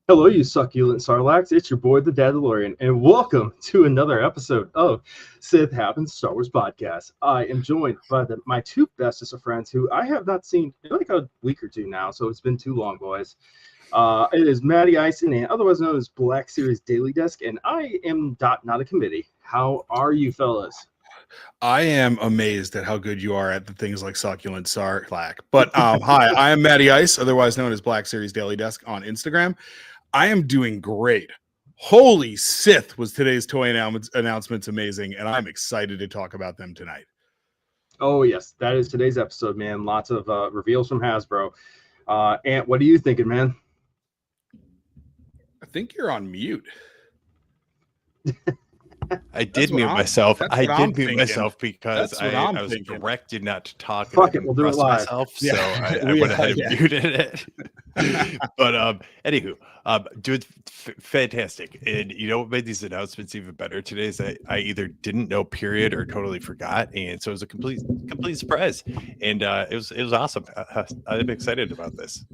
Hello, you succulent sarlaccs. It's your boy, the Dadalorian, and welcome to another episode of Sith Happens Star Wars Podcast. I am joined by my two bestest of friends who I have not seen in like a week or two now, so it's been too long, boys. It is Matty Ice Links, otherwise known as Black Series Daily Desk, and I am not a committee. How are you, fellas? I am amazed at how good you are at the things like succulent sarlacc. But hi, I am Matty Ice, otherwise known as Black Series Daily Desk on Instagram. I am doing great. Holy Sith was today's toy announcements amazing, and I'm excited to talk about them tonight. Oh, yes, that is today's episode, man. Lots of reveals from Hasbro. Ant, what are you thinking, man? I think you're on mute. I did mute myself. I did mute myself because I was directed not to talk. Fuck it, we'll do it live. Myself, so I went ahead and muted it. But anywho, doing fantastic. And you know what made these announcements even better today is that I either didn't know period or totally forgot, and so it was a complete surprise. And it was awesome. I'm excited about this.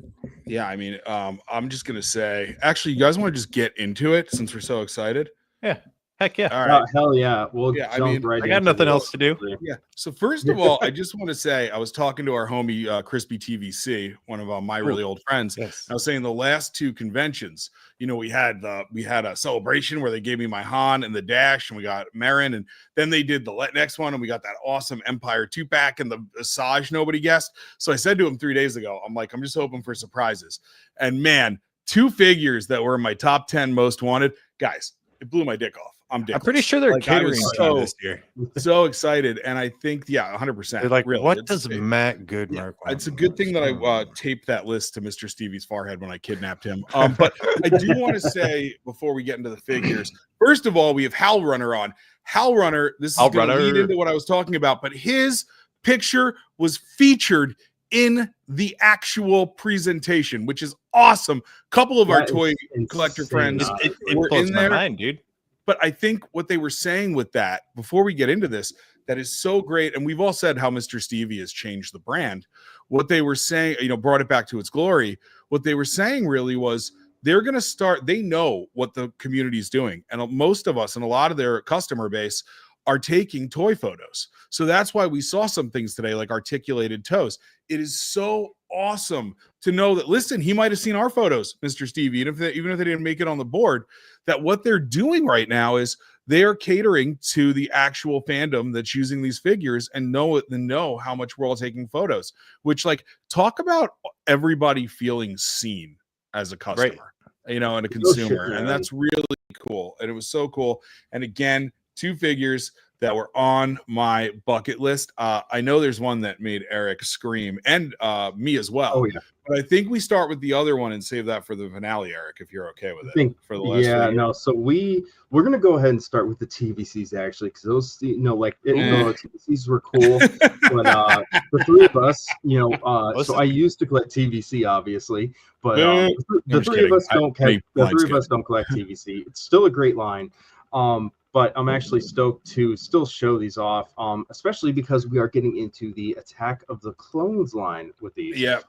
Yeah, I mean, I'm just gonna say, actually, you guys want to just get into it since we're so excited? Yeah. Heck yeah. All right. Hell yeah. We'll jump right in. I got nothing else to do. Yeah. So first of all, I just want to say I was talking to our homie Crispy TVC, one of my really old friends. Yes. I was saying the last two conventions, you know, we had a celebration where they gave me my Han and the Dash, and we got Marin, and then they did the next one, and we got that awesome Empire 2-pack and the Asajj nobody guessed. So I said to him 3 days ago, I'm like, I'm just hoping for surprises. And man, two figures that were in my top 10 most wanted, guys, it blew my dick off. I'm pretty sure they're catering this year. So excited, and I think 100%. They're like, really, what does Matt Goodmark want? It's a good thing that I taped that list to Mr. Stevie's forehead when I kidnapped him. But I do want to say before we get into the figures, first of all, we have Hal Runner on. Hal Runner, this is going to lead into what I was talking about, but his picture was featured in the actual presentation, which is awesome. A couple of our toy collector friends were in there. My mind, dude. But I think what they were saying with that, before we get into this, that is so great. And we've all said how Mr. Stevie has changed the brand. What they were saying, brought it back to its glory. What they were saying really was they're going to start, they know what the community is doing. And most of us and a lot of their customer base are taking toy photos. So that's why we saw some things today, like articulated toes. It is so awesome to know that, listen, he might have seen our photos, Mr. Stevie, even if they didn't make it on the board, that what they're doing right now is they are catering to the actual fandom that's using these figures and know how much we're all taking photos, which, like, talk about everybody feeling seen as a customer, and a consumer. And that's really cool. And it was so cool. And again, two figures that were on my bucket list. I know there's one that made Eric scream, and me as well. Oh, yeah. But I think we start with the other one and save that for the finale, Eric, if you're okay with it. For the last no. So we're gonna go ahead and start with the TVCs actually, because those, TVCs were cool. But the three of us, so I used to collect TVC, obviously, but the three of us don't collect TVC. It's still a great line. But I'm actually stoked to still show these off, especially because we are getting into the Attack of the Clones line with these. Yeah.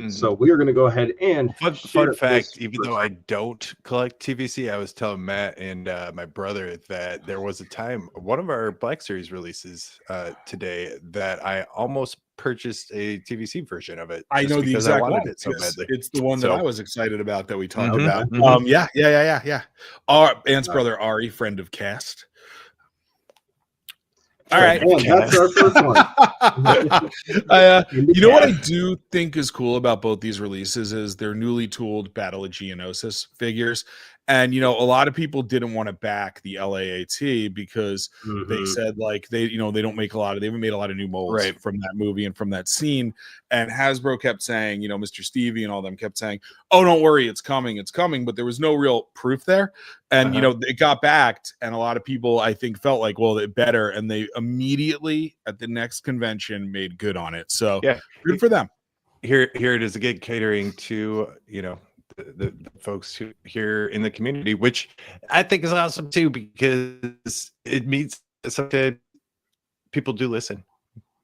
So we are going to go ahead and fun fact, even though I don't collect TVC, I was telling Matt and my brother that there was a time, one of our Black Series releases today, that I almost purchased a TVC version of it. I know the exact one. It so badly. It's the one that I was excited about that we talked about. Yeah. Our Ant's brother Ari, friend of cast. All right, that's our first one. You know what I do think is cool about both these releases is they're newly tooled Battle of Geonosis figures. And, a lot of people didn't want to back the LAAT because they said, like, they haven't made a lot of new molds from that movie and from that scene. And Hasbro kept saying, Mr. Stevie and all them kept saying, oh, don't worry, it's coming. But there was no real proof there. And, it got backed. And a lot of people, I think, felt like, well, it better. And they immediately at the next convention made good on it. So good for them. Here it is again, catering to, the folks who here in the community, which I think is awesome too, because it means something people do listen.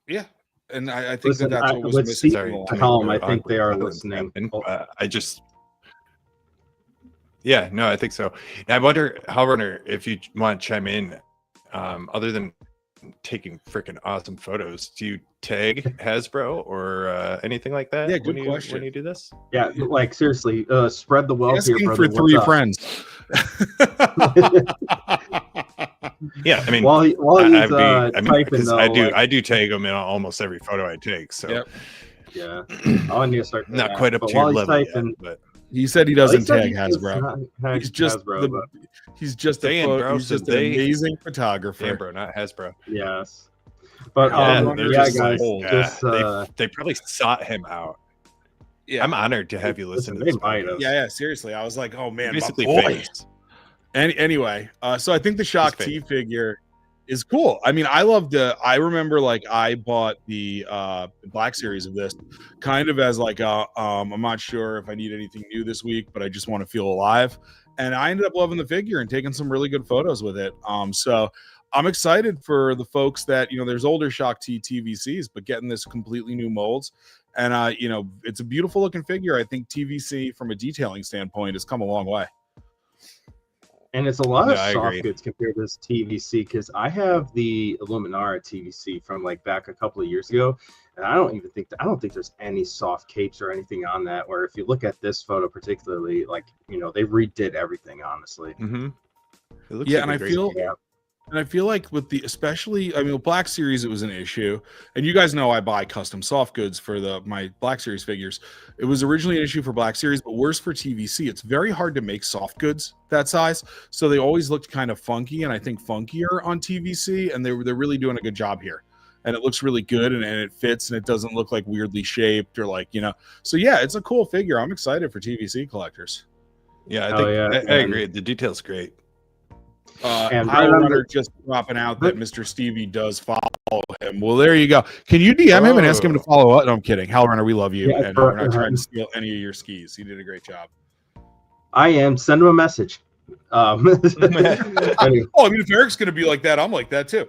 Yeah. And I think that's what was missing. I think they are listening. Yeah, no, I think so. And I wonder, Hellrunner, if you want to chime in, other than taking freaking awesome photos, do you tag Hasbro or anything like that? Yeah, good when question. you do this? Yeah, like seriously, spread the wealth here, Asking brother. for 3 friends. Yeah, I mean, while he's typing, though, I do tag them in almost every photo I take. So Yep. Yeah, I need to start. not that. quite up But to your while he's level typing, yet, but He said he doesn't tag Hasbro. He's just Hasbro, he's just Damn, bro, he's just so an they- amazing photographer. damn, bro, not Hasbro. yes. But they're yeah, just guys, like, just They probably sought him out. Yeah, I'm honored to have you listen to they this. might have. yeah. Seriously, I was like, oh man, Basically my boy. famous. Anyway, so I think the Shock He's T famous. figure is cool. I mean, I remember like I bought the Black Series of this kind of as like I'm not sure if I need anything new this week, but I just want to feel alive. And I ended up loving the figure and taking some really good photos with it. So I'm excited for the folks that, there's older Shock T TVCs, but getting this completely new molds. And it's a beautiful looking figure. I think TVC from a detailing standpoint has come a long way. And it's a lot of I soft agree. goods compared to this TVC, because I have the Illuminara TVC from like back a couple of years ago, and I don't think there's any soft capes or anything on that. Where if you look at this photo particularly, like they redid everything, honestly. Mm-hmm. It looks Yeah, like and a I great feel figure. And I feel like with with Black Series, it was an issue. And you guys know I buy custom soft goods for my Black Series figures. It was originally an issue for Black Series, but worse for TVC. It's very hard to make soft goods that size. So they always looked kind of funky, and I think funkier on TVC. And they're really doing a good job here. And it looks really good, and it fits, and it doesn't look like weirdly shaped or So yeah, it's a cool figure. I'm excited for TVC collectors. Yeah, Oh, I agree. The detail's great. And Howard right on Runner just dropping out that Mr. Stevie does follow him. Well, there you go. Can you DM him and ask him to follow up? No, I'm kidding. Howard Runner, we love you, Yeah, and we're not trying to steal any of your skis. You did a great job. I am. Send him a message. Anyway. Oh, I mean, if Eric's going to be like that, I'm like that too.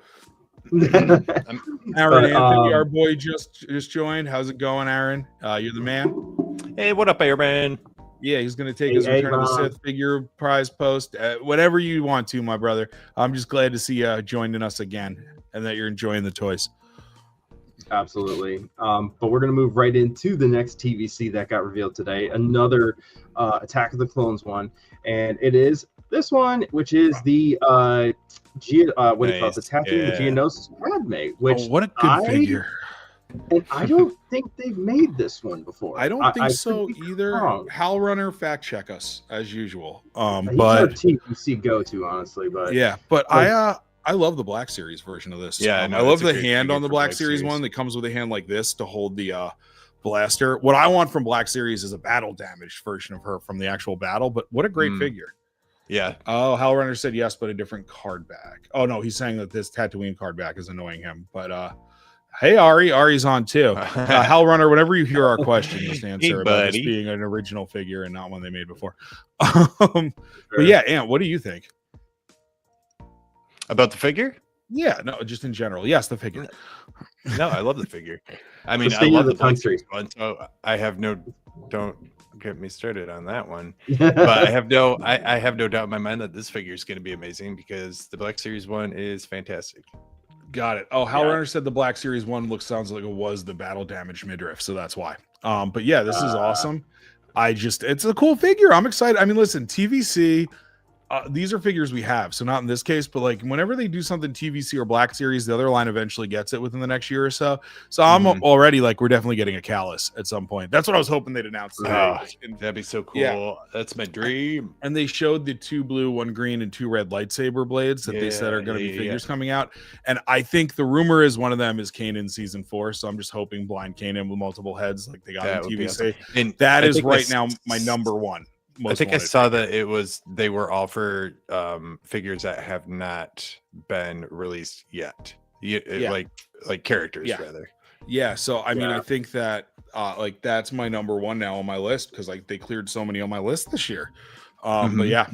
Aaron Anthony, our boy, just joined. How's it going, Aaron? You're the man. Hey, what up, Aaron? Yeah, he's going to take his Return of the Sith figure prize post. Whatever you want to, my brother. I'm just glad to see you joining us again and that you're enjoying the toys. Absolutely. But we're going to move right into the next TVC that got revealed today. Another Attack of the Clones one. And it is this one, which is the what do you call it? The Tatooine Geonosis Padme. Which what a good figure. And I don't think they've made this one before. I don't think so either. Hal Runner, fact check us as usual. But TVC go to, honestly. But yeah, but I love the Black Series version of this. Yeah, I love the hand on the Black Series one that comes with a hand like this to hold the blaster. What I want from Black Series is a battle damaged version of her from the actual battle. But what a great figure. Yeah. Oh, Hal Runner said yes, but a different card back. Oh no, he's saying that this Tatooine card back is annoying him. But hey, Ari's on too. Hal Runner, whenever you hear our question, just answer about this being an original figure and not one they made before. But yeah, Ant, what do you think about the figure? Yeah, no, just in general. Yes, the figure. No, I love the figure. I mean, I love the Black Series one, so I have don't get me started on that one. But I have no doubt in my mind that this figure is going to be amazing because the Black Series one is fantastic. Got it. Oh, Hal Runner said the Black Series one sounds like it was the battle damaged midriff, so that's why. But yeah, this is awesome. It's a cool figure. I'm excited. I mean, listen, TVC, these are figures we have, so not in this case, but like whenever they do something TVC or Black Series, the other line eventually gets it within the next year or so. So I'm already like, we're definitely getting a Callus at some point. That's what I was hoping they'd announce today. That'd be so cool. Yeah. That's my dream. And they showed the 2 blue, 1 green, and 2 red lightsaber blades that they said are going to be figures coming out. And I think the rumor is one of them is Kanan season 4. So I'm just hoping blind Kanan with multiple heads like they got in TVC. Awesome. And that is right now my number one. I think I saw that they were all for figures that have not been released yet. Like characters rather. Yeah. So I mean, I think that like that's my number one now on my list because like they cleared so many on my list this year. But yeah.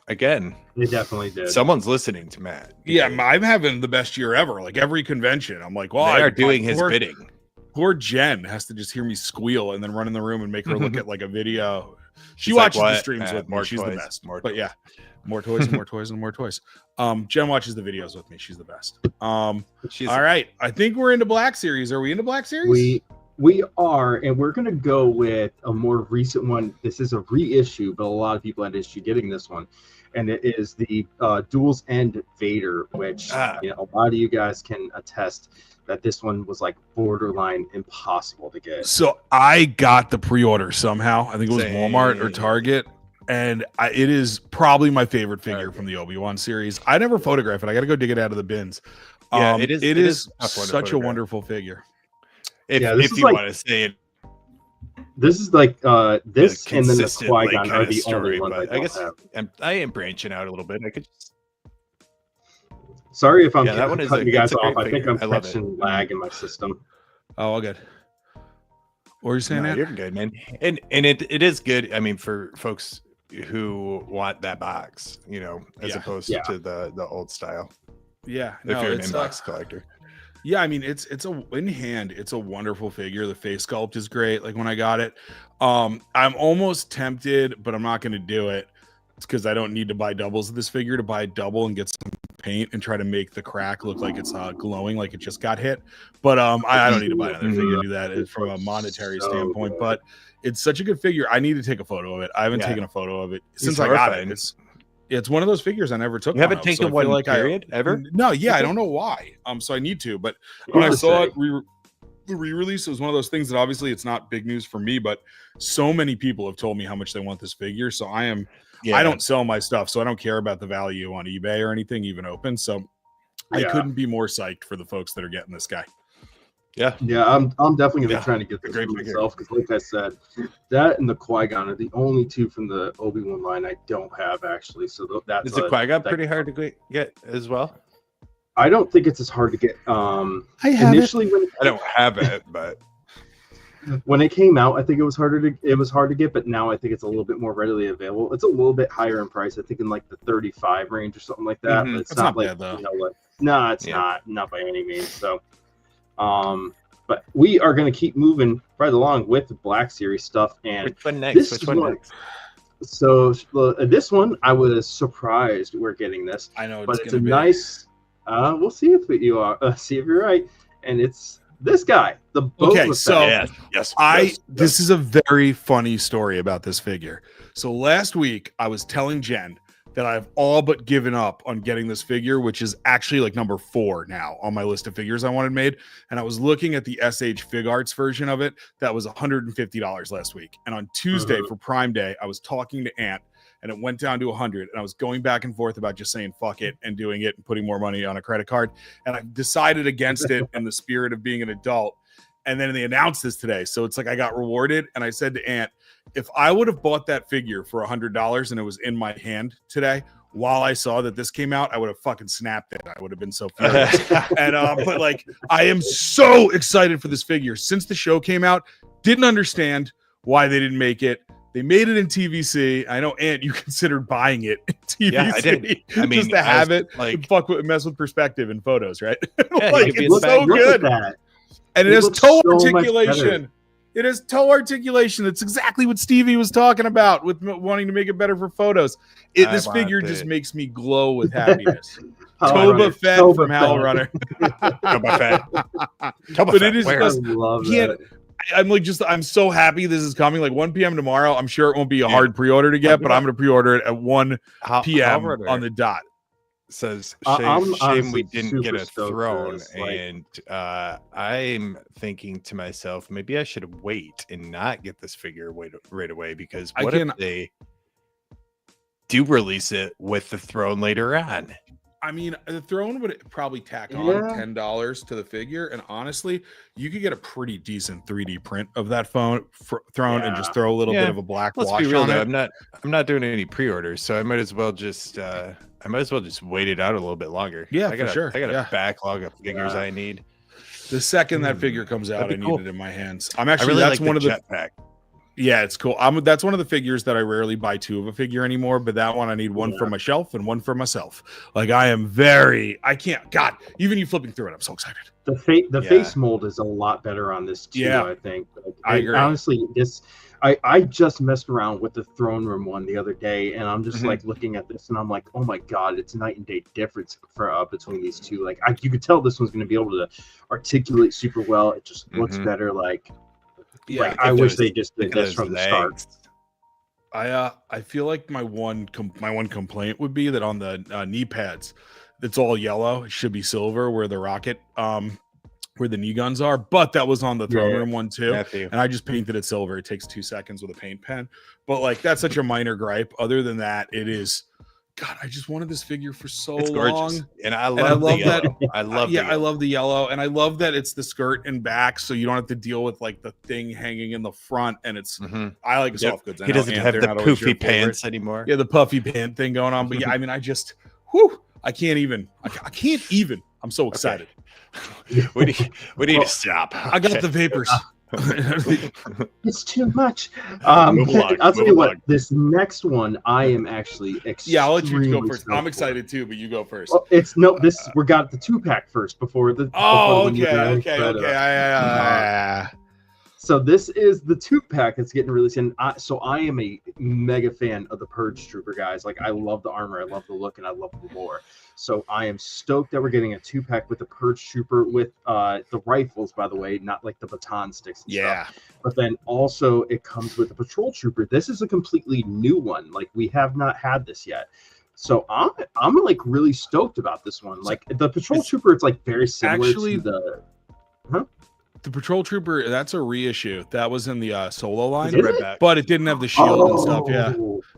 Again, they definitely did. Someone's listening to Matt. Yeah, I'm having the best year ever. Like every convention, I'm like, well, they are doing his bidding. Poor Jen has to just hear me squeal and then run in the room and make her look at like a video. She She's like, watches the "What? streams with me. More She's toys, the best. more But toys." yeah, more toys and more toys and more toys. Jen watches the videos with me. She's the best. All right. I think we're into Black Series. Are we into Black Series? We are, and we're going to go with a more recent one. This is a reissue, but a lot of people had issue getting this one. And it is the Duels End Vader, which a lot of you guys can attest that this one was like borderline impossible to get. So I got the pre-order somehow. I think it was Walmart or Target. And it is probably my favorite figure from the Obi-Wan series. I never photograph it. I got to go dig it out of the bins. Yeah, it is such a wonderful figure. If you want to say it, this is like this and then the Qui-Gon are the only ones I guess I am branching out a little bit. I could just... Sorry if I'm that one is cutting you guys off. I figure. think I'm catching lag in my system. Oh, all good. What are you saying? No, you're good, man. And it is good. I mean, for folks who want that box, as opposed to the old style. Yeah, if you're an inbox collector. Yeah, I mean it's in hand, it's a wonderful figure. The face sculpt is great. Like when I got it, I'm almost tempted, but I'm not going to do it. It's because I don't need to buy doubles of this figure to buy a double and get some paint and try to make the crack look like it's glowing, like it just got hit. But I don't need to buy another figure to do that from a monetary standpoint. Good. But it's such a good figure. I need to take a photo of it. I haven't taken a photo of it since I got it. It's one of those figures I never took. You haven't taken one like period ever? No, I don't know why. So I need to. But when I saw it, the re-release, it was one of those things that obviously it's not big news for me, but so many people have told me how much they want this figure. So I don't sell my stuff, so I don't care about the value on eBay or anything, even open. So I couldn't be more psyched for the folks that are getting this guy. Yeah, I'm definitely gonna be trying to get this for myself because, like I said, that and the Qui-Gon are the only two from the Obi-Wan line I don't have actually. So that's is the Qui-Gon pretty hard to get as well? I don't think it's as hard to get. I don't have it, but when it came out, I think it was hard to get, but now I think it's a little bit more readily available. It's a little bit higher in price. I think in like the 35 range or something like that. But it's not like bad, though. No, it's not by any means. So. But we are going to keep moving right along with the Black Series stuff. And which one next? So this one, I was surprised we're getting this. I know, but it's a nice. We'll see if you are. See if you're right. And it's this guy, the Boba Fett. Okay, so this is a very funny story about this figure. So last week, I was telling Jen that I've all but given up on getting this figure, which is actually like number 4 now on my list of figures I wanted made. And I was looking at the SH Fig Arts version of it. That was $150 last week. And on Tuesday for Prime Day, I was talking to Ant and it went down to 100. And I was going back and forth about just saying, fuck it and doing it and putting more money on a credit card. And I decided against it in the spirit of being an adult. And then they announced this today. So it's like I got rewarded. And I said to Ant, if I would have bought that figure for $100 and it was in my hand today, while I saw that this came out, I would have fucking snapped it. I would have been so furious. And but like, I am so excited for this figure. Since the show came out, didn't understand why they didn't make it. They made it in TVC. I know, Ant, you considered buying it in TVC. Yeah, I did. I mean, just to have it, like, mess with perspective and photos, right? Like, it's so good. And it has toe articulation. It has toe articulation. That's exactly what Stevie was talking about with wanting to make it better for photos. This figure just makes me glow with happiness. Boba Fett from Hell Runner. Boba Fett. But it is just, I'm so happy this is coming. Like 1 p.m. tomorrow. I'm sure it won't be a hard pre-order to get, but I'm going to pre-order it at 1 p.m. on the dot. Says shame we didn't get a throne, and I'm thinking to myself, maybe I should wait and not get this figure right away, because what if they do release it with the throne later on? I mean, the throne would probably tack on $10 to the figure, and honestly, you could get a pretty decent 3D print of that throne and just throw a little bit of a black wash on it. I'm not doing any pre-orders, so I might as well just wait it out a little bit longer. Yeah, I got a backlog of figures I need. The second that figure comes out, I need it in my hands. I'm actually really that's like one of the jetpack. Yeah, it's cool. That's one of the figures that I rarely buy 2 of a figure anymore, but that one I need one for my shelf and one for myself. Like God, even you flipping through it, I'm so excited. The face mold is a lot better on this too, I think. I agree. Honestly, I just messed around with the throne room one the other day, and I'm just like looking at this, and I'm like, oh my god, it's night and day difference for between these two. Like, you could tell this one's going to be able to articulate super well. It just looks better. Like, I wish they just did this from the start. I feel like my one complaint would be that on the knee pads, it's all yellow. It should be silver where the rocket where the knee guns are, but that was on the throne room one too. And I just painted it silver. It takes 2 seconds with a paint pen, but like that's such a minor gripe. Other than that, it is. God, I just wanted this figure for so long, and I love that. I love the yellow, and I love that it's the skirt and back, so you don't have to deal with like the thing hanging in the front. And it's I like soft goods. He doesn't have the poofy pants anymore. Yeah, the puffy pant thing going on. But yeah, I mean, I just, I can't even. I'm so excited. We need to stop. I got the vapors. It's too much. I'll tell you what. This next one, I am actually extremely I'll let you go first. I'm excited too, but you go first. Well, we got the 2-pack first before the. Okay. So this is the 2-pack that's getting released, and so I am a mega fan of the Purge Trooper guys. Like, I love the armor, I love the look, and I love the lore. So I am stoked that we're getting a 2-pack with the Purge Trooper with the rifles, by the way, not like the baton sticks and stuff. But then also it comes with the Patrol Trooper. This is a completely new one. Like, we have not had this yet. So I'm like really stoked about this one. Like, the Patrol Trooper, it's like very similar to the. The Patrol Trooper, that's a reissue. That was in the solo line, it? But it didn't have the shield and stuff.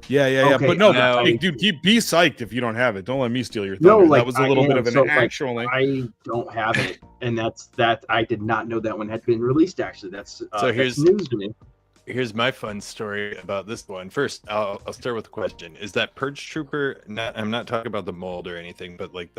Yeah. Okay, but no, dude, be psyched if you don't have it. Don't let me steal your thunder. That was a little bit of an actually. I don't have it, and that I did not know that one had been released. Actually, that's here's news to me. Here's my fun story about this one. First, I'll start with a question: is that Purge Trooper? I'm not talking about the mold or anything, but like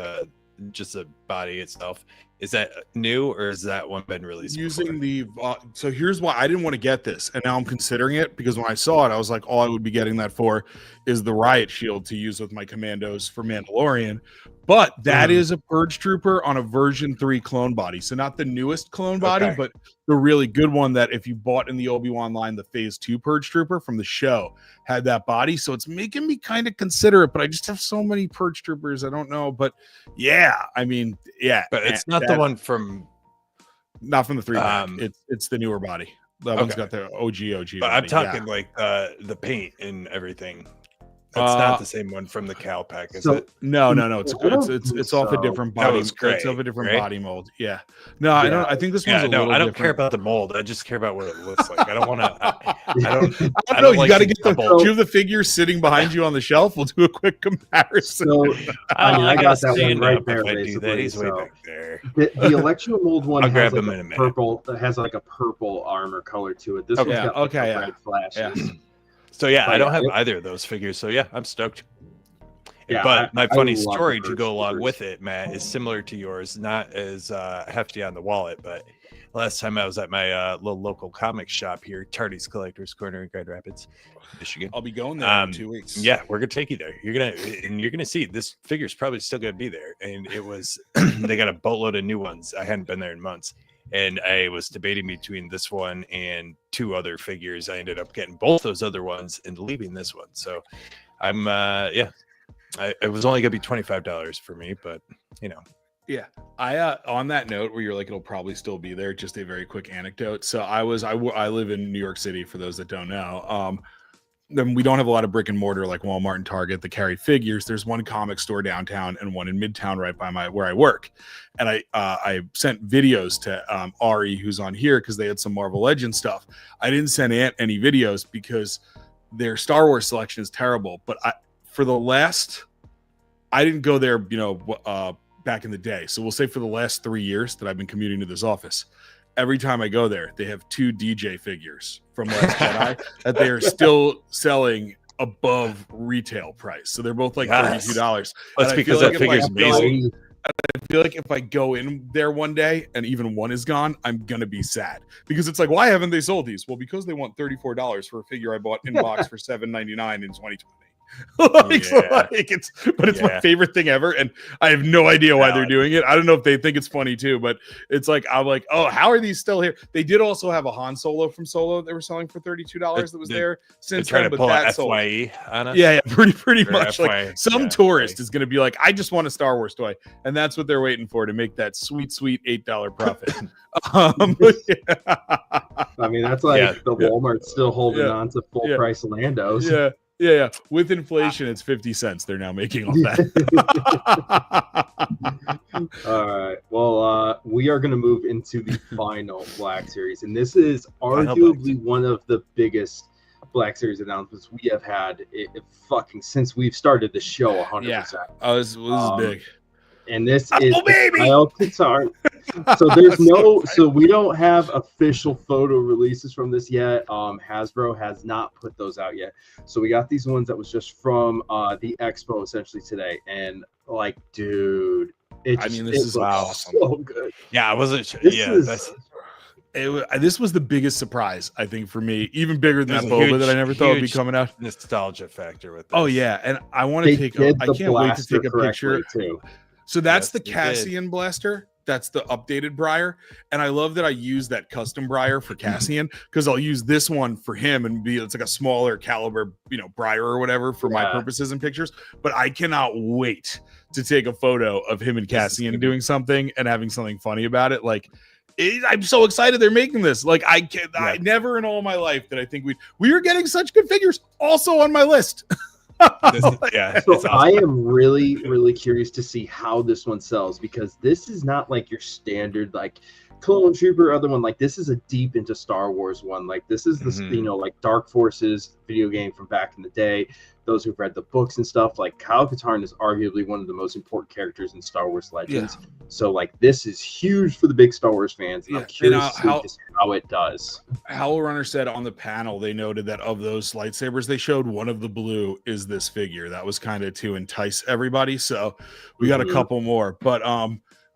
just the body itself. Is that new, or is that one been released using so here's why I didn't want to get this, and now I'm considering it, because when I saw it I was like, all I would be getting that for is the riot shield to use with my commandos for Mandalorian. But that is a Purge Trooper on a version 3 clone body, so not the newest clone body, but the really good one that if you bought in the Obi-Wan line, the phase 2 Purge Trooper from the show had that body. So it's making me kind of consider it, but I just have so many Purge Troopers, I don't know. But yeah, I mean, but it's not the one from, not from the 3-pack. It's the newer body. That one's got the OG but body. I'm talking like the paint and everything. That's not the same one from the Cal pack, is it? No. It's off a different body. It's off a different body mold. Yeah. No, I don't. I think this one's a little I don't different. care about the mold. I just care about what it looks like. I don't want to. I don't know. You got to get the. Do you have the figures sitting behind you on the shelf? We'll do a quick comparison. So I got that one right there. He's way back there. The Electro mold one has like a purple. It has like a purple armor color to it. This one's got red flashes. So I don't have either of those figures. So I'm stoked. Yeah, but my funny story to go along with it, Matt, is similar to yours. Not as hefty on the wallet, but last time I was at my little local comic shop here, Tardy's Collectors Corner in Grand Rapids, Michigan. I'll be going there in 2 weeks. Yeah, we're gonna take you there. You're gonna see this figure's probably still gonna be there. And it was they got a boatload of new ones. I hadn't been there in months. And I was debating between this one and 2 other figures. I ended up getting both those other ones and leaving this one. So I'm it was only gonna be $25 for me, but Yeah. I on that note where you're like, it'll probably still be there, just a very quick anecdote. So I live in New York City, for those that don't know. Then we don't have a lot of brick and mortar like Walmart and Target that carry figures. There's one comic store downtown and one in Midtown right by where I work. And I sent videos to Ari, who's on here, because they had some Marvel Legends stuff. I didn't send Ant any videos because their Star Wars selection is terrible. But I didn't go there, back in the day. So we'll say for the last 3 years that I've been commuting to this office, every time I go there, they have 2 DJ figures from Last Jedi that they are still selling above retail price. So they're both like $32. That's because that figure's amazing. I feel like if I go in there one day and even one is gone, I'm gonna be sad, because it's like, why haven't they sold these? Well, because they want $34 for a figure I bought in box for $7.99 in 2020. It's my favorite thing ever, and I have no idea why they're doing it. I don't know if they think it's funny too, but it's like I'm like, oh, how are these still here? They did also have a Han Solo from Solo they were selling for $32 that was there since trying then, to but pull that a FYE on us. Yeah, pretty Or much. FY, Like some tourist is going to be like, I just want a Star Wars toy, and that's what they're waiting for to make that sweet $8 profit. I mean, that's like the Walmart still holding on to full price Landos. Yeah. With inflation, it's 50 cents. They're now making all that. All right. Well, we are going to move into the final Black Series, and this is arguably one of the biggest Black Series announcements we have had fucking since we've started the show. 100%. Yeah. Oh, this is big. And this is Kyle Katarn. So there's so we don't have official photo releases from this yet. Hasbro has not put those out yet. So we got these ones that was just from the expo essentially today. And like, dude, this is awesome. So good. Yeah, I wasn't sure. This was the biggest surprise, I think, for me. Even bigger than that boba that I never thought would be coming out. Nostalgia factor with this. Oh yeah, and I want to take. I can't wait to take a picture too. So that's the Cassian blaster. That's the updated Briar. And I love that I use that custom Briar for Cassian because I'll use this one for him and it's like a smaller caliber, Briar or whatever for my purposes and pictures. But I cannot wait to take a photo of him and Cassian doing something and having something funny about it. Like, I'm so excited they're making this. Like, I never in all my life that I think we were getting such good figures. Also on my list. So awesome. I am really, really curious to see how this one sells because this is not like your standard like Clone Trooper other one. Like this is a deep into Star Wars one. Like this is the like Dark Forces video game from back in the day. Those who've read the books and stuff, like Kyle Katarn is arguably one of the most important characters in Star Wars Legends. Yeah. So like this is huge for the big Star Wars fans. And I'm curious to see how it does. Howl Runner said on the panel they noted that of those lightsabers they showed, one of the blue is this figure. That was kind of to entice everybody. So we got a couple more. But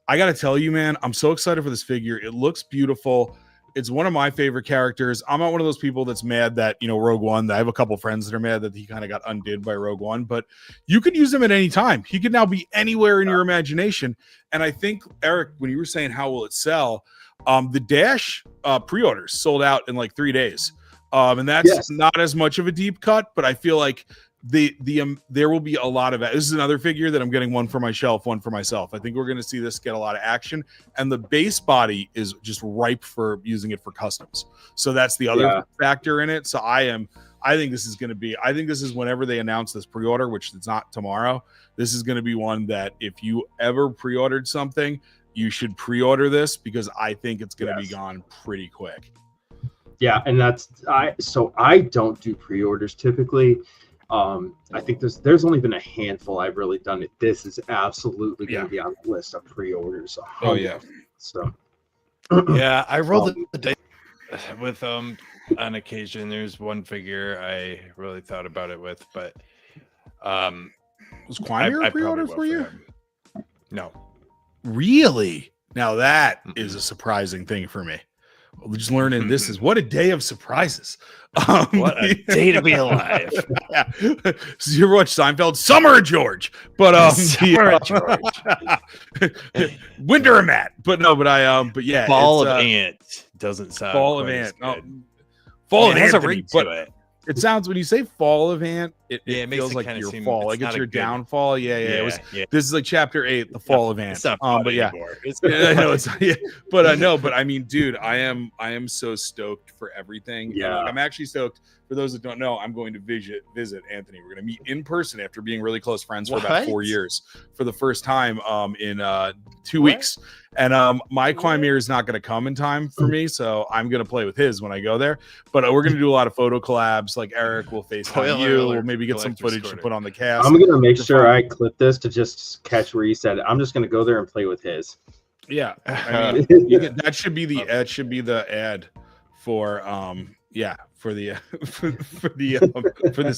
I gotta tell you, man, I'm so excited for this figure. It looks beautiful. It's one of my favorite characters. I'm not one of those people that's mad that, Rogue One. I have a couple friends that are mad that he kind of got undid by Rogue One, but you could use him at any time. He could now be anywhere in your imagination. And I think, Eric, when you were saying how will it sell, the Dash pre-orders sold out in like 3 days. And that's not as much of a deep cut, but I feel like there will be a lot of it. This is another figure that I'm getting one for my shelf, one for myself. I think we're going to see this get a lot of action, and the base body is just ripe for using it for customs. So that's the other factor in it. So I think this is going to be, whenever they announce this pre-order, which it's not tomorrow, this is going to be one that if you ever pre-ordered something, you should pre-order this because I think it's going to be gone pretty quick. Yeah. And I don't do pre-orders typically. I think there's only been a handful I've really done it. This is absolutely going to be on the list of pre-orders. Oh yeah. So yeah, I rolled the dice with on occasion. There's one figure I really thought about it with, but was Quimir a pre-order for you? No. Really? Now that is a surprising thing for me. Just learning this is what a day of surprises. What a day to be alive. So you ever watch Seinfeld? Summer of George. But Summer of George. Winter of Matt. But yeah. Fall of Ant doesn't sound Fall of Ant. Fall of Ant has a Anthony, ring to it. It sounds, when you say Fall of Ant, it feels it like your fall. Like it's your downfall. Yeah. This is like chapter 8, the Fall of Ant. But yeah, but I mean, dude, I am so stoked for everything. Yeah, I'm actually stoked. For those that don't know, I'm going to visit Anthony. We're going to meet in person after being really close friends for about 4 years for the first time in 2 weeks. And my Quimir is not going to come in time for me, so I'm going to play with his when I go there. But we're going to do a lot of photo collabs. Like Eric will FaceTime you. We'll maybe get some footage to put on the cast. I'm going to make sure I clip this to just catch where you said it. I'm just going to go there and play with his. Yeah, I mean, that should be the ad for for this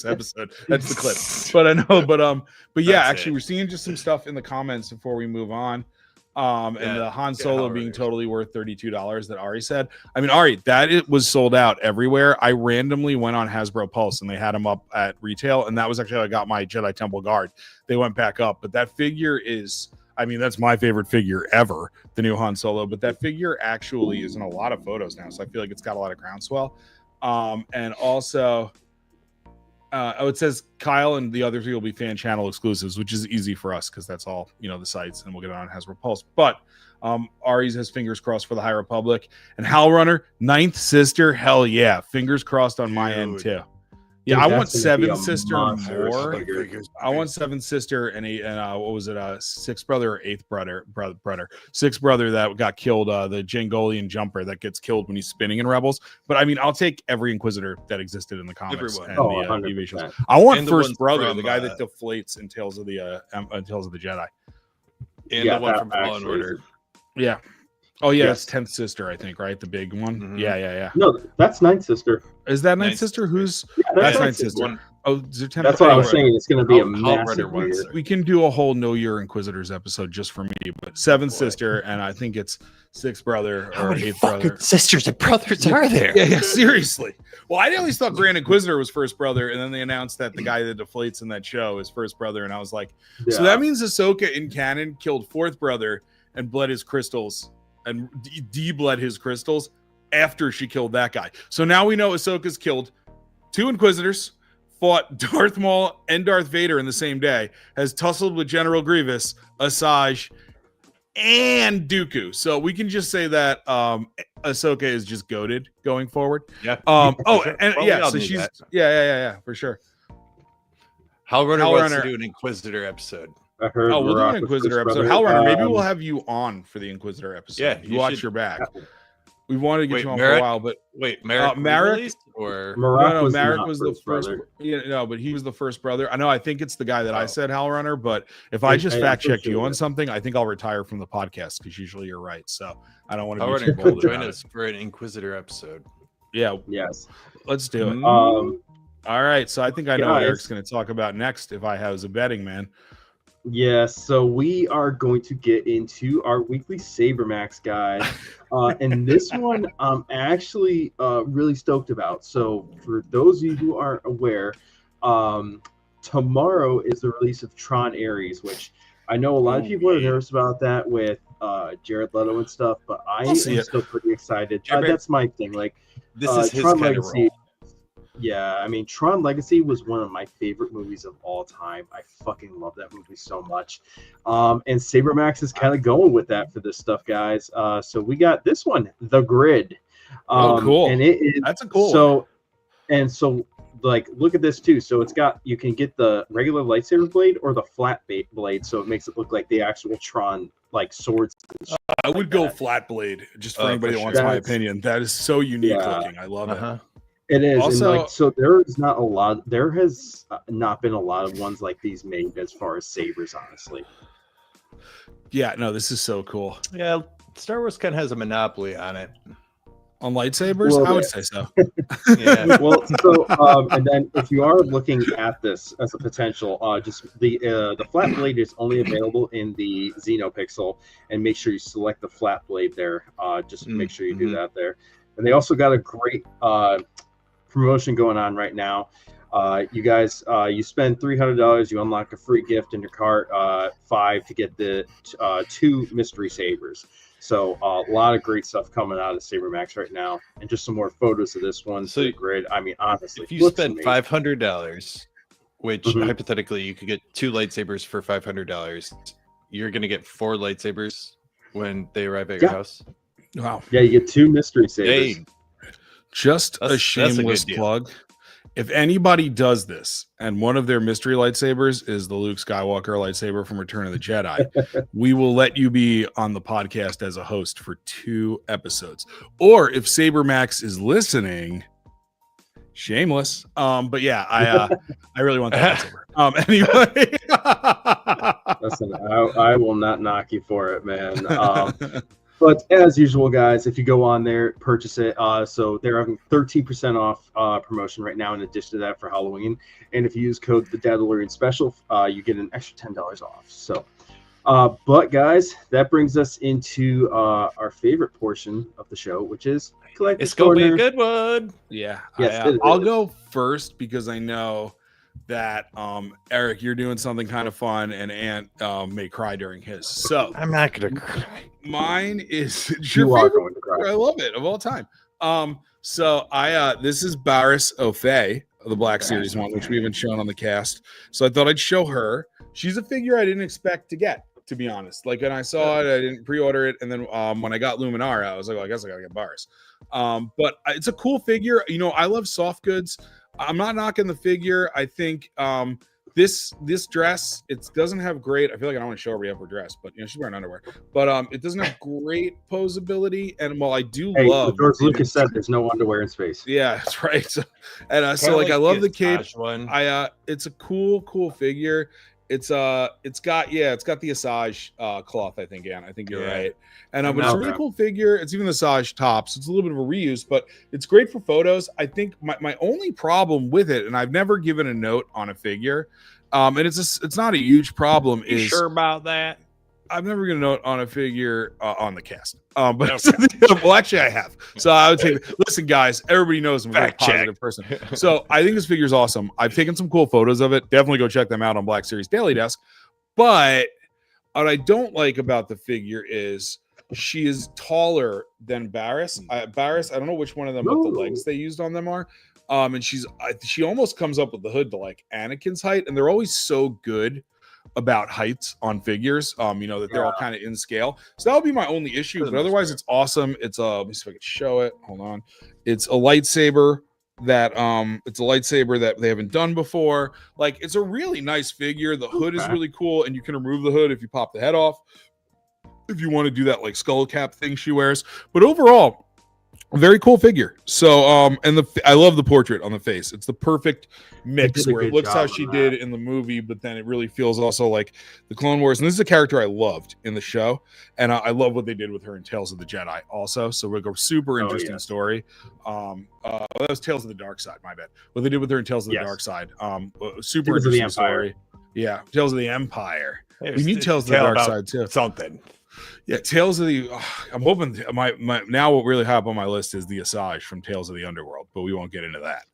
episode. That's the clip. But I know, but yeah, actually, we're seeing just some stuff in the comments before we move on. And the Han Solo being totally worth $32 that Ari said. I mean, Ari, it was sold out everywhere. I randomly went on Hasbro Pulse and they had them up at retail, and that was actually how I got my Jedi Temple Guard. They went back up, but that figure is, I mean, that's my favorite figure ever, the new Han Solo, but that figure actually is in a lot of photos now, so I feel like it's got a lot of groundswell. And also, it says Kyle and the other three will be fan channel exclusives, which is easy for us because that's all, the sites, and we'll get it on Hasbro Pulse. But Ari's has fingers crossed for the High Republic. And Hal Runner, ninth sister, hell yeah. Fingers crossed on my end too. Yeah, I want Seven Sister more. I want Seven Sister and what was it? Sixth brother or eighth brother? Sixth brother that got killed. The Jangolian jumper that gets killed when he's spinning in Rebels. But I mean, I'll take every Inquisitor that existed in the comics and the TV shows. I want First Brother, the guy that deflates in Tales of the Jedi, and the one from Fallen Order. Yeah. Oh yeah, it's 10th sister, I think, right? The big one. Mm-hmm. Yeah. No, that's ninth sister. Is that ninth sister? Who's that's ninth sister? Oh, is there 10th? That's what I was saying. It's going to be a massive one. We can do a whole Know Your Inquisitors episode just for me, but seventh sister, and I think it's sixth brother or eighth brother. Sisters and brothers are there? Yeah, seriously. Well, I always thought Grand Inquisitor was first brother, and then they announced that the guy that deflates in that show is first brother, and I was like, so that means Ahsoka in canon killed fourth brother and bled his crystals. And de-bled his crystals after she killed that guy. So now we know Ahsoka's killed 2 Inquisitors, fought Darth Maul and Darth Vader in the same day, has tussled with General Grievous, Asajj, and Dooku. So we can just say that Ahsoka is just goated going forward. Yeah. So she's for sure. Hal Runner wants to do an Inquisitor episode. I heard we'll do an Inquisitor episode. Hal Runner, maybe we'll have you on for the Inquisitor episode. Yeah, you watch your back. We wanted to get you on for a while, but Marek or Marek was the first. But he was the first brother. I think it's the guy that I said, Hal Runner. But if I just fact checked you on something, I think I'll retire from the podcast because usually you're right. So I don't want to be too bold. Join us for an Inquisitor episode. Yeah. Yes. Let's do it. All right. So I think I know what Eric's going to talk about next. If I was a betting man. Yes, so we are going to get into our weekly SaberMax guide, and this one I'm actually really stoked about. So for those of you who aren't aware, tomorrow is the release of Tron Ares, which I know a lot of people are nervous about that with Jared Leto and stuff, but I am still pretty excited. That's my thing. Like this is his Tron kind of role. Yeah, I mean, Tron Legacy was one of my favorite movies of all time. I fucking love that movie so much. And SaberMax is kind of going with that for this stuff, guys. So we got this one, The Grid. Cool. And it is, that's a cool one. So, like, look at this, too. So it's got, you can get the regular lightsaber blade or the flat blade, so it makes it look like the actual Tron, like, swords. I would go flat blade, just for anybody that wants my opinion. That is so unique looking. I love it. It is. Also, and so there is not a lot. There has not been a lot of ones like these made as far as sabers, honestly. Yeah, no, this is so cool. Yeah, Star Wars kind of has a monopoly on it. On lightsabers, I would say so. Yeah. Well, so and then if you are looking at this as a potential, just the flat blade is only available in the Xenopixel, and make sure you select the flat blade there. Just make sure you do that there. And they also got a great promotion going on right now. You guys, you spend $300, you unlock a free gift in your cart, $5 to get the 2 mystery sabers. So a lot of great stuff coming out of SaberMax right now, and just some more photos of this one. So Grid. I mean, honestly, if you spend $500, which hypothetically you could get 2 lightsabers for $500, you're going to get 4 lightsabers when they arrive at your house. Wow. Yeah, you get 2 mystery sabers. Just a shameless plug. If anybody does this and one of their mystery lightsabers is the Luke Skywalker lightsaber from Return of the Jedi, we will let you be on the podcast as a host for 2 episodes. Or if SaberMax is listening, shameless. But yeah, I really want that lightsaber. Anyway. Listen, I will not knock you for it, man. But as usual, guys, if you go on there, purchase it. So they're having 13% off promotion right now in addition to that for Halloween. And if you use code the Dadalorian Special, you get an extra $10 off. So But guys, that brings us into our favorite portion of the show, which is Collector's It's gonna be Corner. a good one. Yeah, Yes, I'll go first because I know that Eric, you're doing something kind of fun, and Ant may cry during his. So I'm not gonna cry. mine is You are going to cry. I love it of all time. So this is Barris O'Fay of the Black Series one, which we haven't shown on the cast. So I thought I'd show her. She's a figure I didn't expect to get, to be honest. Like when I saw it, I didn't pre-order it, and then when I got Luminara, I was like, well, I guess I gotta get Barris. But it's a cool figure. You know, I love soft goods. I'm not knocking the figure. I think this dress, it doesn't have great. I feel like I don't want to show her her dress, but you know she's wearing underwear. But it doesn't have great posability. And while I do love, George Lucas said there's no underwear in space. Yeah, that's right. So, and so like I love the cape. One. It's a cool figure. It's got the Asajj cloth, I think, Ann. I think you're right. And but it's a really cool figure. It's even the Asajj tops. It's a little bit of a reuse, but it's great for photos. I think my only problem with it, and I've never given a note on a figure, and it's not a huge problem. You sure about that? I've never given a note on a figure on the cast. But well, actually, I have. So I would say, listen, guys, everybody knows I'm a very positive person. So I think this figure is awesome. I've taken some cool photos of it. Definitely go check them out on Black Series Daily Desk. But what I don't like about the figure is she is taller than Barris. Barris, I don't know which one of them, what the legs they used on them are. And she almost comes up with the hood to like Anakin's height, and they're always so good about heights on figures, you know, that they're all kind of in scale. So that would be my only issue, but otherwise it's awesome. It's let me see if I can show it. Hold on. It's a lightsaber that they haven't done before. Like, it's a really nice figure. The hood is really cool, and you can remove the hood if you pop the head off, if you want to do that like skull cap thing she wears. But overall, a very cool figure. So and I love the portrait on the face. It's the perfect mix where it looks how she did in the movie, but then it really feels also like the Clone Wars. And this is a character I loved in the show, and I love what they did with her in Tales of the Jedi also. So we're a super interesting story. That was Tales of the Dark Side, my bad. What they did with her in Tales of the Dark Side, super Tales interesting story. Yeah, Tales of the Empire. We need Tales of the Dark Side too. Something. Yeah, Tales of the. I'm hoping my now what really high up on my list is the Asajj from Tales of the Underworld, but we won't get into that.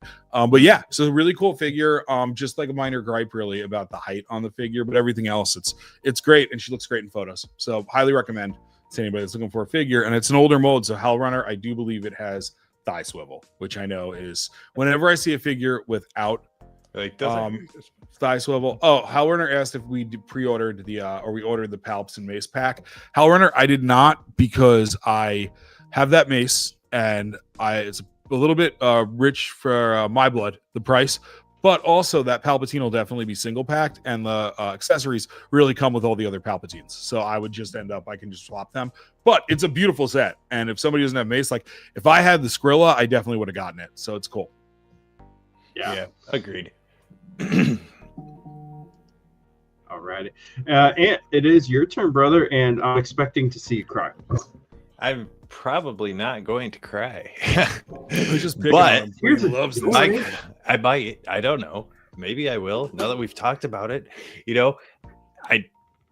But yeah, so really cool figure. Just like a minor gripe really about the height on the figure, but everything else it's great, and she looks great in photos. So highly recommend to anybody that's looking for a figure. And it's an older mold, so Hell Runner, I do believe it has thigh swivel, which I know is whenever I see a figure without like thigh swivel. Oh, Hell Runner asked if we pre-ordered or we ordered the Palps and Mace pack. Hell Runner, I did not, because I have that mace, and it's a little bit rich for my blood, the price. But also that Palpatine will definitely be single packed, and the accessories really come with all the other Palpatines. So I would just I can just swap them. But it's a beautiful set, and if somebody doesn't have mace, like if I had the Skrilla, I definitely would have gotten it. So it's cool. Yeah, agreed. All righty. And it is your turn, brother, and I'm expecting to see you cry. I'm probably not going to cry. But he loves this. I might. I don't know. Maybe I will. Now that we've talked about it, you know,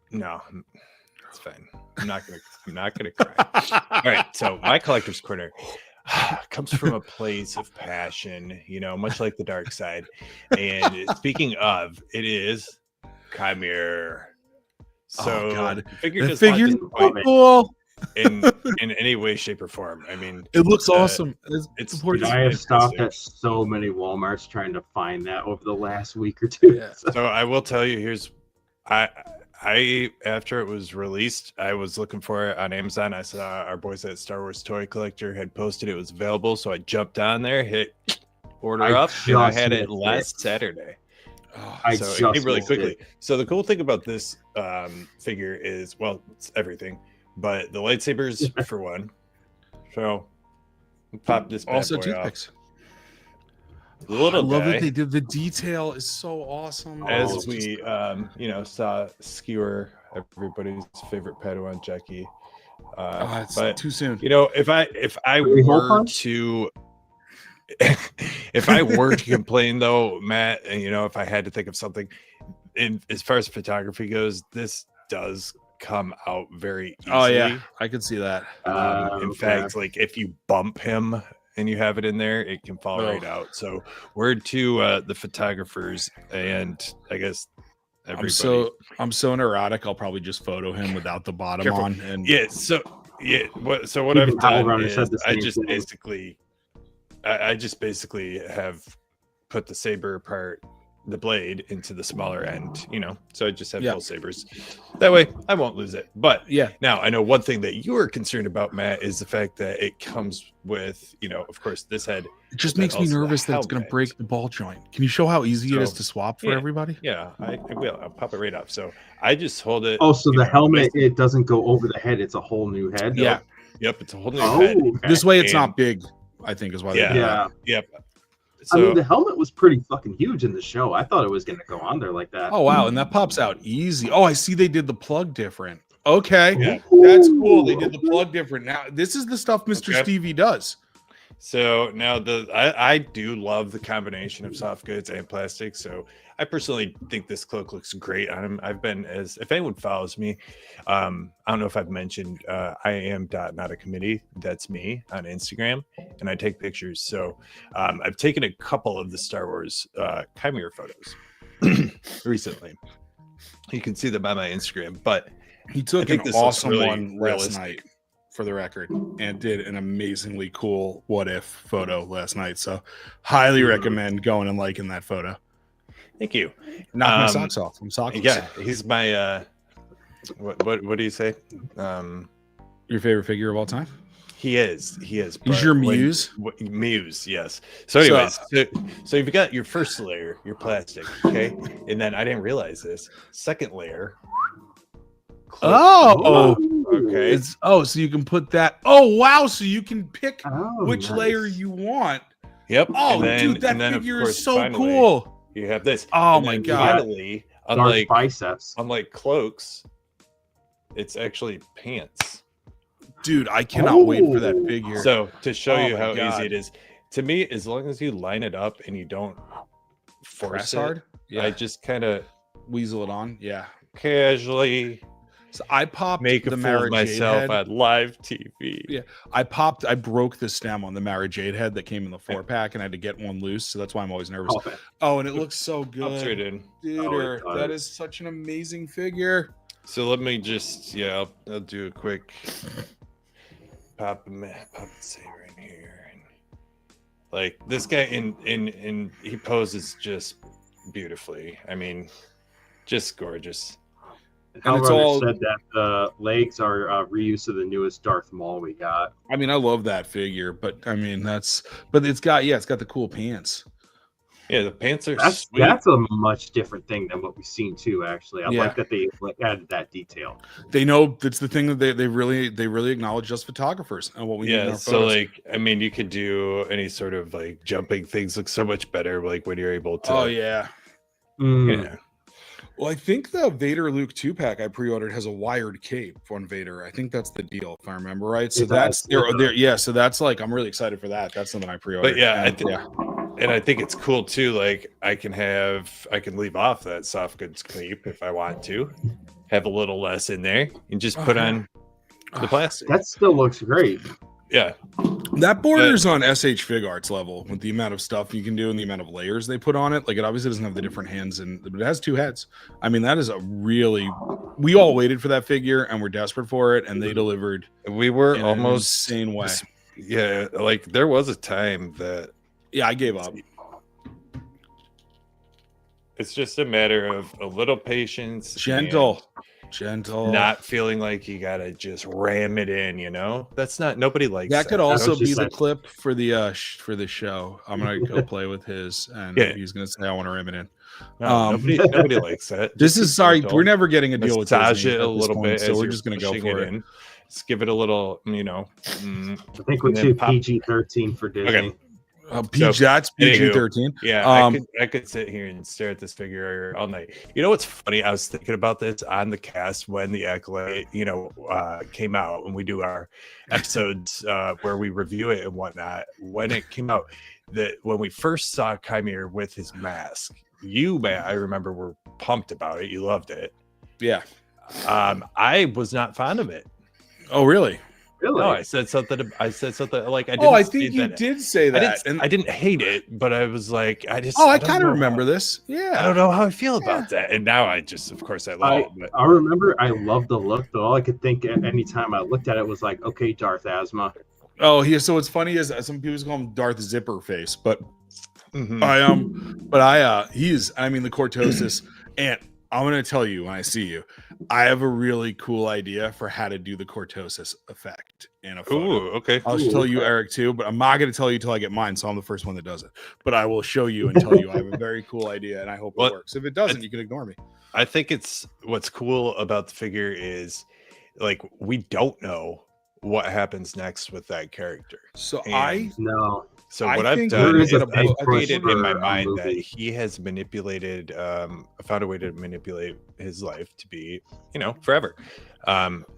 no, it's fine. I'm not gonna cry. All right. So my collector's corner comes from a place of passion, you know, much like the dark side. And speaking of, it is Chimera. So God, the figure is so cool in any way, shape, or form. I mean, it looks awesome. I have stopped at so many Walmarts trying to find that over the last week or two. Yeah. So I will tell you, I after it was released, I was looking for it on Amazon. I saw our boys at Star Wars Toy Collector had posted it was available, so I jumped on there, hit order up, and I had it last Saturday. So it came really quickly. So the cool thing about this figure is, well, it's everything, but the lightsabers for one. So pop this bad also boy toothpicks. off. Little I love guy, that they did the detail is so awesome. as we saw skewer everybody's favorite Padawan Jackie. It's but too soon. You know, if I were to if I were to complain though, Matt, and you know, if I had to think of something as far as photography goes, this does come out very easily. Oh yeah, I could see that. In fact, like if you bump him and you have it in there, it can fall right out. So word to the photographers and I guess everybody. I'm so neurotic. I'll probably just photo him without the bottom on. And What I've done is I just basically have put the saber part, the blade, into the smaller end, so I just have full sabers. That way I won't lose it. But now I know one thing that you are concerned about, Matt, is the fact that it comes with, of course, this head. It just makes me nervous that it's going to break the ball joint. Can you show how easy it is to swap for everybody? Yeah, I will. I'll pop it right off. So I just hold it. Oh, so the helmet, it doesn't go over the head. It's a whole new head. Yeah. Yep. It's a whole new head. Okay. This way it's not big, I think is why. Yep. So, I mean, the helmet was pretty fucking huge in the show. I thought it was going to go on there like that. Oh, wow. And that pops out easy. Oh, I see they did the plug different. Okay. Yeah. That's cool. They did the plug different. Now, this is the stuff Mr. Stevie does. So now I do love the combination of soft goods and plastic. So I personally think this cloak looks great on him. I've been, if anyone follows me, I don't know if I've mentioned, I am not a committee. That's me on Instagram, and I take pictures. So I've taken a couple of the Star Wars Chimera photos recently. You can see them on my Instagram, but he took an awesome one last night, for the record, and did an amazingly cool what if photo last night. So highly recommend going and liking that photo. Thank you. Knock my socks off. I'm sockless. Yeah, he's my what do you say? Your favorite figure of all time? He is. He's your muse? Muse, yes. So anyways, so you've got your first layer, your plastic, okay? And then I didn't realize this. Second layer. Okay. So you can put that. Oh wow! So you can pick which layer you want. Yep. Oh, dude, that figure is so cool. You have this. Oh my god! Finally, unlike biceps, unlike cloaks, it's actually pants. Dude, I cannot wait for that figure. So to show you how easy it is, to me, as long as you line it up and you don't force it hard, I just kind of weasel it on. Yeah, casually. So I popped the Mara Jade myself head on live TV. Yeah, I broke the stem on the Mara Jade head that came in the 4-pack, and I had to get one loose. So that's why I'm always nervous. Oh, and it looks so good. Straight in. Dude, that is such an amazing figure. So let me just, I'll do a quick pop the saber in here. And like this guy in he poses just beautifully. I mean, just gorgeous. And it's all said that the legs are reuse of the newest Darth Maul we got. I mean, I love that figure, but I mean it's got the cool pants. Yeah, the pants are sweet. That's a much different thing than what we've seen too. Actually, I like that they added that detail. They know that's the thing that they really acknowledge us photographers and what we need in our photos. So like, I mean, you could do any sort of like jumping things look so much better like when you're able to. Oh yeah. Yeah. Well, I think the Vader Luke 2-pack I pre-ordered has a wired cape on Vader. I think that's the deal, if I remember right. So that's so that's like I'm really excited for that. That's something I pre-ordered. But and I think it's cool too. Like I can leave off that soft goods cape if I want to, have a little less in there, and just put on the plastic. That still looks great. Yeah. That borders on SH Fig Arts level with the amount of stuff you can do and the amount of layers they put on it. Like it obviously doesn't have the different hands, but it has 2 heads. I mean, that is we all waited for that figure and we're desperate for it, and they delivered. We were in almost an insane way. Yeah, like there was a time that I gave up. It's just a matter of a little patience. Gentle. Not feeling like you gotta just ram it in, that's not, nobody likes that. Could also be the clip for the show. I'm gonna go play with his, and he's gonna say I want to ram it in. No, nobody likes that. This is we're never getting a deal with Disney it a little bit, so we're just gonna go for it. Just give it a little, I think we'll do PG-13 for Disney. Okay. That's PG-13. Yeah, I could sit here and stare at this figure all night. You know what's funny? I was thinking about this on the cast when the Acolyte, came out, and we do our episodes where we review it and whatnot. When it came out, that when we first saw Chimera with his mask, you, Matt, I remember were pumped about it. You loved it. Yeah. I was not fond of it. Oh, really? Really? No, I said something like I didn't. Oh, I think you did say that. I didn't hate it, but I was like, I kind of remember this. Yeah. I don't know how I feel about that. And now I just, of course, I love it. But... I remember I loved the look, but all I could think at any time I looked at it was like, okay, Darth Asthma. Oh, so what's funny is some people call him Darth Zipper Face, but mm-hmm. he's the cortosis, and I'm gonna tell you when I see you, I have a really cool idea for how to do the cortosis effect in a photo. Ooh, okay. I'll tell you, Eric, too, but I'm not gonna tell you till I get mine, so I'm the first one that does it. But I will show you and tell you I have a very cool idea, and I hope it works. If it doesn't, you can ignore me. I think what's cool about the figure is like we don't know what happens next with that character. So what I've done is I've created in my mind that he has manipulated, found a way to manipulate his life to be, forever.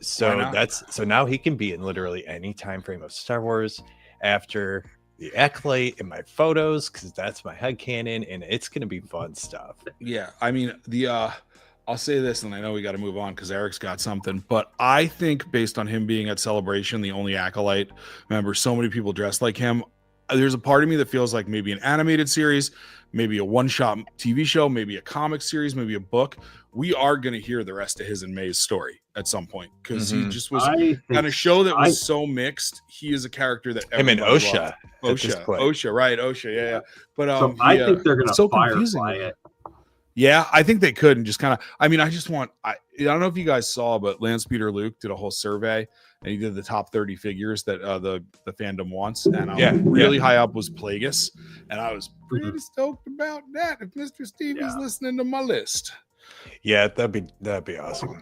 So now he can be in literally any time frame of Star Wars after the Acolyte in my photos, because that's my headcanon, and it's gonna be fun stuff. Yeah, I'll say this, and I know we got to move on because Eric's got something, but I think based on him being at Celebration, the only Acolyte member, so many people dressed like him, there's a part of me that feels like maybe an animated series, maybe a one-shot TV show, maybe a comic series, maybe a book. We are going to hear the rest of his and May's story at some point, because he just was on a show that was so mixed. He is a character that him and Osha, right? Osha, yeah. But so I think they're going to firefly it. Yeah, I think they could, and just kind of. I don't know if you guys saw, but Lance Peter Luke did a whole survey, and he did the top 30 figures that the fandom wants, and really high up was Plagueis, and I was pretty stoked about that. If Mr. Stevie's listening to my list, that'd be awesome.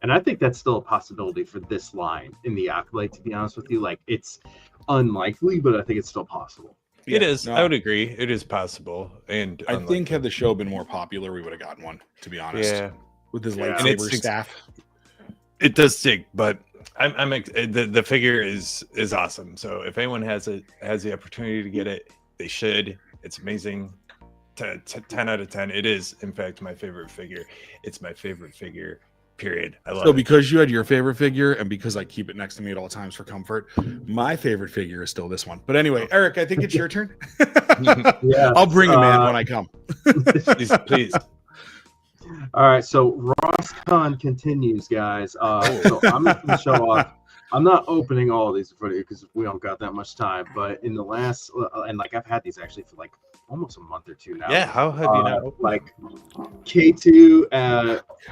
And I think that's still a possibility for this line in the Acolyte. To be honest with you, like it's unlikely, but I think it's still possible. Yeah, it is. I would agree. It is possible. And I think had the show been more popular, we would have gotten one, to be honest. Yeah. With his lightsaber staff. It does stink, but the figure is awesome. So if anyone has the opportunity to get it, they should. It's amazing. 10 out of 10. It is, in fact, my favorite figure. It's my favorite figure. Period. I love it. Because you had your favorite figure, and because I keep it next to me at all times for comfort, my favorite figure is still this one. But anyway, Eric, I think it's your turn. I'll bring him in when I come. Please. All right, so RossCon continues, guys. So I'm going to show off. I'm not opening all of these in front of you because we don't got that much time. But in the last, and I've had these actually for almost a month or two now. Yeah, how have you not? K2.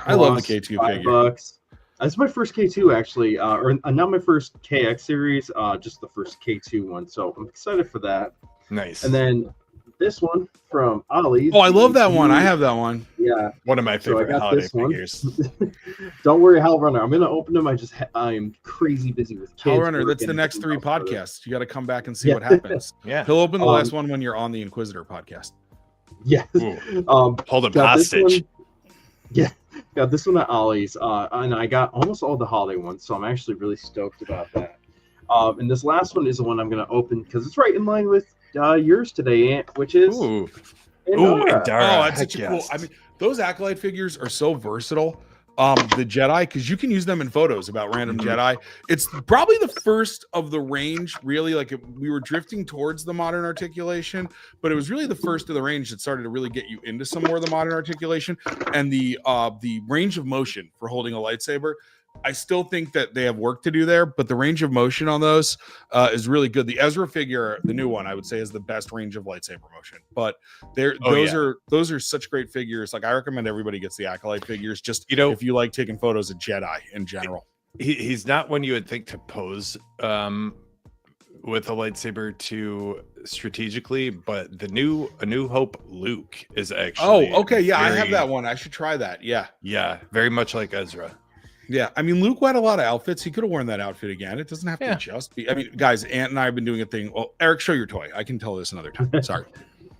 I love the K2 figure. $5. It's my first K2 actually, or not my first KX series, just the first K2 one. So I'm excited for that. Nice. And then this one from Ollie's. Oh, I love that one. I have that one. Yeah. One of my favorite holiday figures. Don't worry, Hell Runner. I'm going to open them. I'm crazy busy with kids. Hell Runner, that's the next 3 podcasts. You got to come back and see what happens. Yeah. He'll open the last one when you're on the Inquisitor podcast. Yeah. Hold him hostage. Got this one at Ollie's. And I got almost all the holiday ones, so I'm actually really stoked about that. And this last one is the one I'm going to open because it's right in line with yours today, Ant, which is Indara. Oh, that's such a cool. Those Acolyte figures are so versatile. The Jedi, because you can use them in photos about random Jedi. It's probably the first of the range, really. We were drifting towards the modern articulation, but it was really the first of the range that started to really get you into some more of the modern articulation and the range of motion for holding a lightsaber. I still think that they have work to do there, but the range of motion on those is really good. The Ezra figure, the new one, I would say is the best range of lightsaber motion. But those are such great figures. I recommend everybody gets the Acolyte figures. Just if you like taking photos of Jedi in general. He's not one you would think to pose with a lightsaber too strategically, but A New Hope Luke is actually. Oh, okay, yeah, I have that one. I should try that. Yeah, very much like Ezra. Yeah, Luke had a lot of outfits. He could have worn that outfit again. It doesn't have to just be. Guys, Ant and I have been doing a thing. Well, Eric, show your toy. I can tell this another time. Sorry.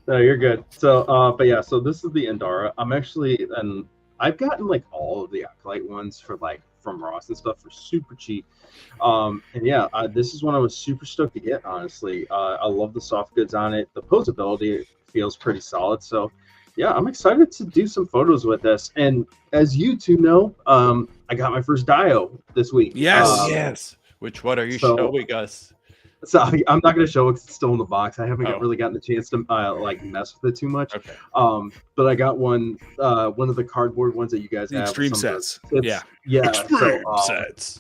No, you're good. So, so this is the Indara. And I've gotten all of the Acolyte ones for from Ross and stuff for super cheap. This is one I was super stoked to get. Honestly, I love the soft goods on it. The posability feels pretty solid. So, yeah, I'm excited to do some photos with this. And as you two know, I got my first dio this week. Yes. Yes. Which one are you showing us? So I'm not going to show it because it's still in the box. I haven't Oh. really gotten the chance to like mess with it too much. Okay. But I got one of the cardboard ones that you guys have. Extreme sets. Yeah. Extreme sets.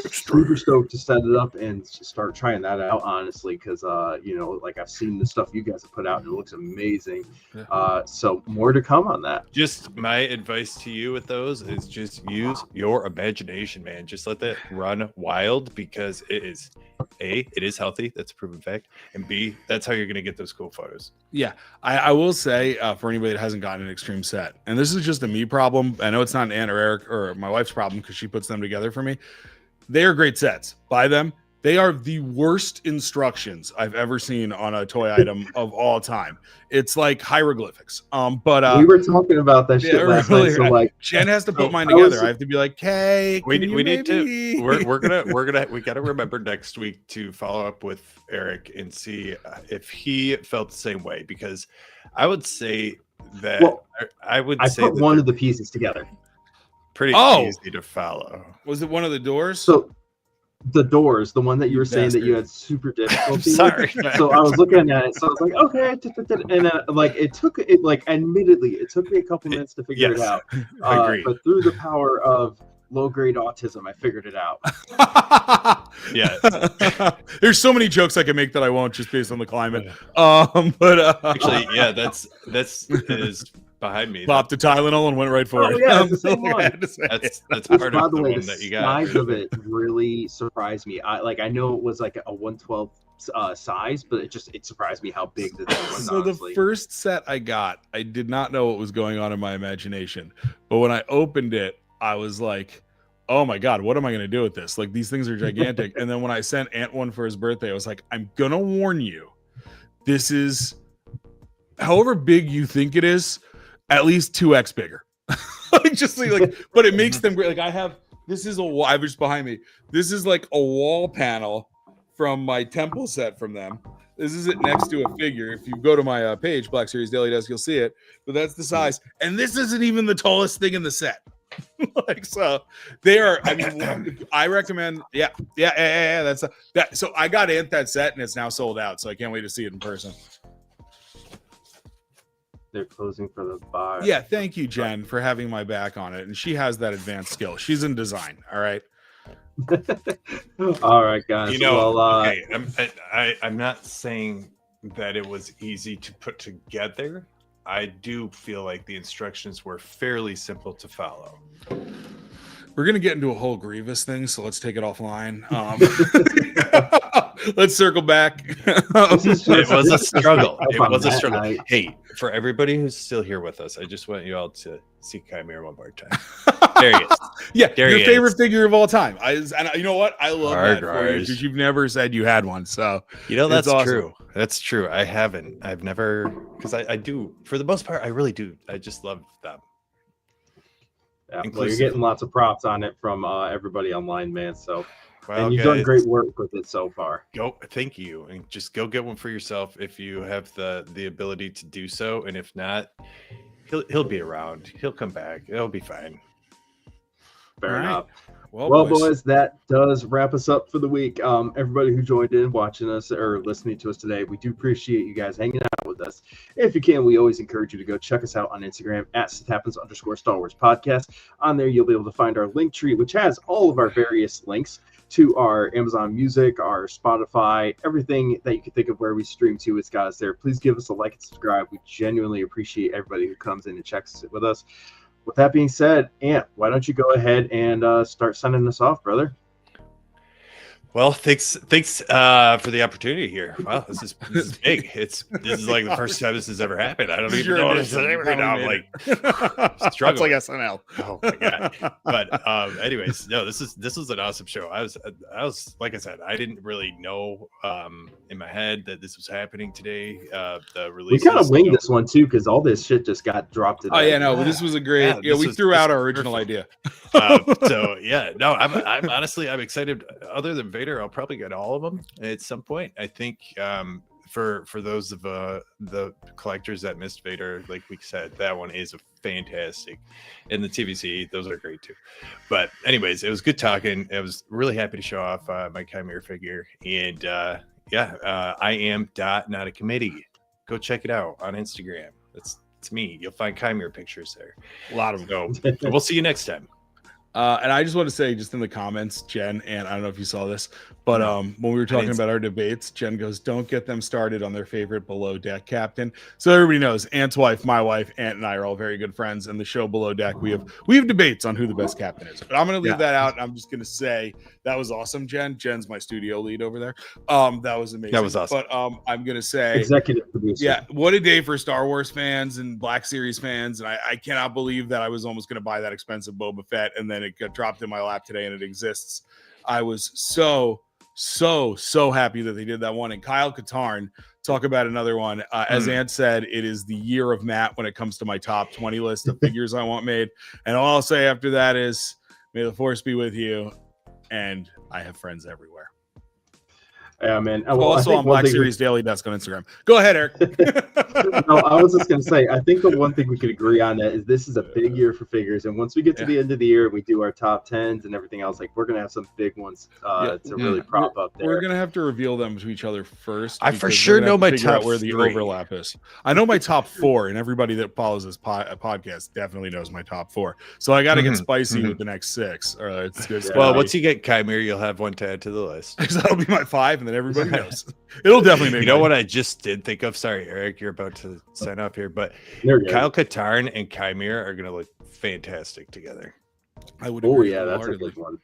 I'm super stoked to set it up and start trying that out, honestly, because you know, like I've seen the stuff you guys have put out and it looks amazing. So more to come on that. Just my advice to you with those is just use your imagination, man. Just let that run wild, because it is it is healthy. That's a proven fact. And B, that's how you're going to get those cool photos. Yeah, I will say for anybody that hasn't gotten an extreme set, and this is just a me problem. I know it's not an Ann or Eric or my wife's problem because she puts them together for me. They are great sets. Buy them. They are the worst instructions I've ever seen on a toy item of all time. It's like hieroglyphics. But we were talking about that shit last night. So like, Jen has to put mine together. I have to be like, hey, we need to. We got to remember next week to follow up with Eric and see if he felt the same way, because I would say that I put one of the pieces together. Pretty easy to follow. Was it one of the doors? So the doors, the one that you were saying that you had super difficulty sorry. with. So I was looking at it, so I was like, okay, and like it took admittedly it took me a couple minutes to figure it out. But through the power of low grade autism, I figured it out. Yeah. There's so many jokes I can make that I won't, just based on the climate. Actually, yeah, that's is behind me. Popped a Tylenol and went right for it. Yeah, it's the same one. That's part of the one that you got. The size of it really surprised me. I know it was like a 1/12 size, but it surprised me how big the thing was. So honestly. The first set I got, I did not know what was going on in my imagination, but when I opened it, I was like, oh my God, what am I going to do with this? Like, these things are gigantic. And then when I sent Ant one for his birthday, I was like, I'm going to warn you, this is, however big you think it is, at least 2x bigger. But it makes them great. Like this is a wall, I was behind me. This is like a wall panel from my temple set from them. This is it next to a figure. If you go to my page, Black Series Daily Desk, you'll see it. But that's the size. And this isn't even the tallest thing in the set. So they are, I mean, I recommend, that's that. So I got Ant that set and it's now sold out. So I can't wait to see it in person. They're closing for the bar. Yeah, thank you, Jen, for having my back on it. And she has that advanced skill. She's in design. All right. All right, guys. You know, I'm not saying that it was easy to put together. I do feel like the instructions were fairly simple to follow. We're going to get into a whole Grievous thing, so let's take it offline. Let's circle back. It was a struggle. It was a struggle. Hey, for everybody who's still here with us, I just want you all to see Chimera one more time. There he is. Yeah, there your favorite figure of all time. And you know what? I love that for you, because you've never said you had one. So that's awesome. True. That's true. I haven't. I've never, because I do, for the most part, I really do. I just love them. Yeah, well, you're getting lots of props on it from everybody online, man. So, and you've guys, done great work with it so far. Thank you, and just go get one for yourself if you have the ability to do so. And if not, he'll be around. He'll come back. It'll be fine. Fair enough. Well, boys, that does wrap us up for the week. Everybody who joined in, watching us, or listening to us today, we do appreciate you guys hanging out with us. If you can, we always encourage you to go check us out on Instagram at @SithHappens_Star Wars Podcast. On there, you'll be able to find our link tree, which has all of our various links to our Amazon Music, our Spotify, everything that you can think of where we stream to. It's got us there. Please give us a like and subscribe. We genuinely appreciate everybody who comes in and checks it with us. With that being said, Ant, why don't you go ahead and start sending us off, brother? Well, thanks for the opportunity here. Wow, this is big. This is like the first time this has ever happened. I don't even know what to say right now. I'm like struggling. It's like SNL. Oh my God. But anyways, no, this is an awesome show. I was like I said, I didn't really know in my head that this was happening today. The release. We kind of winged this one too, because all this shit just got dropped today. Oh yeah, no, this was a great. Yeah, we threw out our original idea. So yeah, no, I'm honestly I'm excited. Other than Vader, I'll probably get all of them at some point. I think for those of the collectors that missed Vader, like we said, that one is a fantastic. And the TVC, those are great too. But anyways, it was good talking. I was really happy to show off my Chimera figure. And I am not a committee. Go check it out on Instagram. It's me. You'll find Chimera pictures there. A lot of them. So we'll see you next time. And I just want to say, just in the comments, Jen, and I don't know if you saw this, but when we were talking about our debates, Jen goes, "Don't get them started on their favorite below deck captain." So everybody knows, Ant's wife, my wife, Ant, and I are all very good friends. And the show Below Deck, we have debates on who the best captain is. But I'm going to leave that out. And I'm just going to say that was awesome, Jen. Jen's my studio lead over there. That was amazing. That was awesome. But I'm going to say, executive producer. Yeah, what a day for Star Wars fans and Black Series fans. And I cannot believe that I was almost going to buy that expensive Boba Fett, and then it got dropped in my lap today and it exists. I was so happy that they did that one. And Kyle Katarn, talk about another one. As Ant said, it is the year of Matt when it comes to my top 20 list of figures I want made. And all I'll say after that is, may the force be with you. And I have friends everywhere. Yeah, man. Well, also on Black Series Daily Desk on Instagram. Go ahead, Eric. No, I was just going to say, I think the one thing we could agree on that is this is a big year for figures. And once we get to the end of the year, we do our top 10s and everything else, like we're going to have some big ones to really prop up there. We're going to have to reveal them to each other first. I for sure know my top where the overlap is. I know my top 4, and everybody that follows this podcast definitely knows my top 4. So I got to get spicy with the next 6. Or it's just well, once you get Chimera, you'll have one to add to the list. That'll be my 5, and then everybody knows. It'll definitely make. You know what I just did think of? Sorry, Eric, you're about to sign off here, but Kyle Katarn and Chimera are going to look fantastic together. I would. Oh yeah, that's a good one.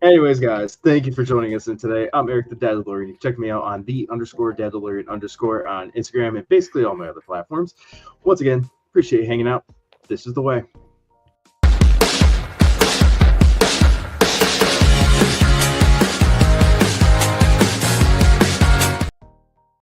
Anyways, guys, thank you for joining us in today. I'm Eric the Dadalorian. You can check me out on _Dadalorian_ on Instagram and basically all my other platforms. Once again, appreciate you hanging out. This is the way.